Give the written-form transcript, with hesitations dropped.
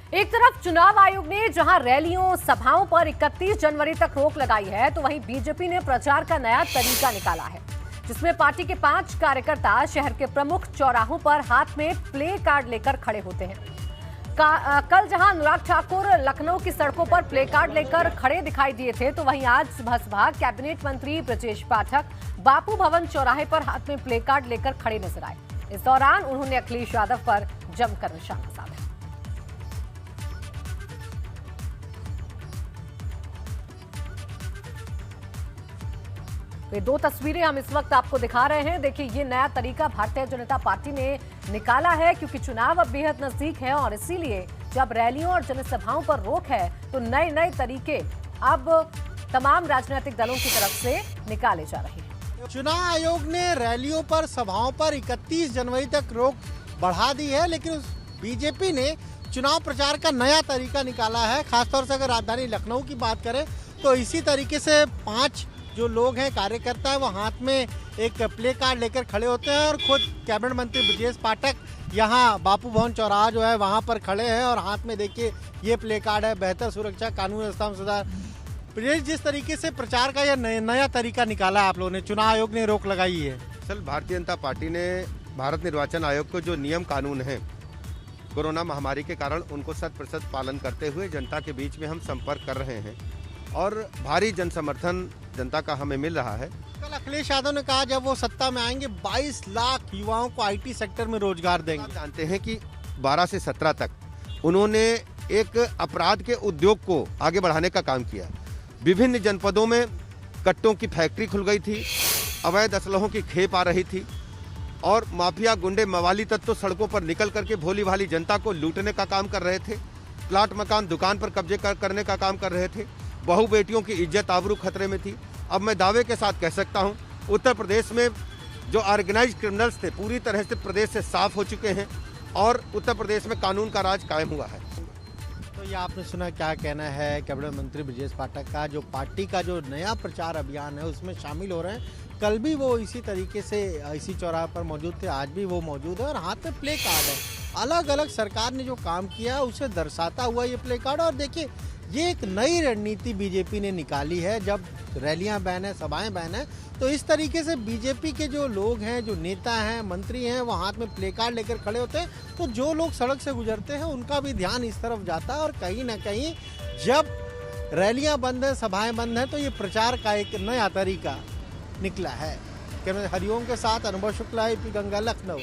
एक तरफ चुनाव आयोग ने जहां रैलियों सभाओं पर 31 जनवरी तक रोक लगाई है, तो वहीं बीजेपी ने प्रचार का नया तरीका निकाला है, जिसमें पार्टी के 5 कार्यकर्ता शहर के प्रमुख चौराहों पर हाथ में प्ले कार्ड लेकर खड़े होते हैं। कल जहां अनुराग ठाकुर लखनऊ की सड़कों पर प्ले कार्ड लेकर खड़े दिखाई दिए थे, तो वहीं आज सुबह कैबिनेट मंत्री ब्रजेश पाठक बापू भवन चौराहे पर हाथ में प्ले कार्ड लेकर खड़े नजर आए। इस दौरान उन्होंने अखिलेश यादव पर जमकर निशाना साधा। ये 2 तस्वीरें हम इस वक्त आपको दिखा रहे हैं। देखिए, ये नया तरीका भारतीय जनता पार्टी ने निकाला है, क्योंकि चुनाव अब बेहद नजदीक है और इसीलिए जब रैलियों और जनसभाओं पर रोक है, तो नए नए तरीके अब तमाम राजनीतिक दलों की तरफ से निकाले जा रहे हैं। चुनाव आयोग ने रैलियों पर, सभाओं पर 31 जनवरी तक रोक बढ़ा दी है, लेकिन बीजेपी ने चुनाव प्रचार का नया तरीका निकाला है। खासतौर से अगर राजधानी लखनऊ की बात करें तो इसी तरीके से 5 जो लोग हैं, कार्यकर्ता है, वो हाथ में एक प्ले कार्ड लेकर खड़े होते हैं और खुद कैबिनेट मंत्री ब्रजेश पाठक यहाँ बापू भवन चौराहा जो है वहाँ पर खड़े हैं और हाथ में देखिए ये प्ले कार्ड है, बेहतर सुरक्षा, कानून व्यवस्था में सुधार। ब्रजेश, जिस तरीके से प्रचार का यह नया तरीका निकाला है आप लोगों ने, चुनाव आयोग ने रोक लगाई है। सर, भारतीय जनता पार्टी ने भारत निर्वाचन आयोग को जो नियम कानून है, कोरोना महामारी के कारण उनको 100% पालन करते हुए जनता के बीच में हम संपर्क कर रहे हैं और भारी जन समर्थन जनता का हमें मिल रहा है। कल अखिलेश यादव ने कहा जब वो सत्ता में आएंगे 22 लाख युवाओं को आईटी सेक्टर में रोजगार देंगे। आप जानते हैं कि 12 से 17 तक उन्होंने एक अपराध के उद्योग को आगे बढ़ाने का काम किया। विभिन्न जनपदों में कट्टों की फैक्ट्री खुल गई थी, अवैध असलहों की खेप आ रही थी और माफिया, गुंडे, मवाली तत्व सड़कों पर निकल करके भोली भाली जनता को लूटने का काम कर रहे थे। प्लाट, मकान, दुकान पर कब्जे करने का काम कर रहे थे। बहु बेटियों की इज्जत आबरू खतरे में थी। अब मैं दावे के साथ कह सकता हूं, उत्तर प्रदेश में जो ऑर्गेनाइज क्रिमिनल्स थे पूरी तरह से प्रदेश से साफ हो चुके हैं और उत्तर प्रदेश में कानून का राज कायम हुआ है। तो ये आपने सुना, क्या कहना है कैबिनेट मंत्री ब्रजेश पाठक का। जो पार्टी का जो नया प्रचार अभियान है उसमें शामिल हो रहे हैं। कल भी वो इसी तरीके से इसी चौराहे पर मौजूद थे, आज भी वो मौजूद है और हाथ में प्ले कार्ड है। अलग अलग सरकार ने जो काम किया उसे दर्शाता हुआ ये प्ले कार्ड। और देखिए, ये एक नई रणनीति बीजेपी ने निकाली है। जब रैलियां बैन है, सभाएं बैन है, तो इस तरीके से बीजेपी के जो लोग हैं, जो नेता हैं, मंत्री हैं, वो हाथ में प्ले कार्ड लेकर खड़े होते हैं, तो जो लोग सड़क से गुजरते हैं उनका भी ध्यान इस तरफ जाता है। और कहीं ना कहीं जब रैलियां बंद है, सभाएं बंद हैं, तो ये प्रचार का एक नया तरीका निकला है। हरिओम के साथ अनुभव शुक्ला, AP गंगा, लखनऊ।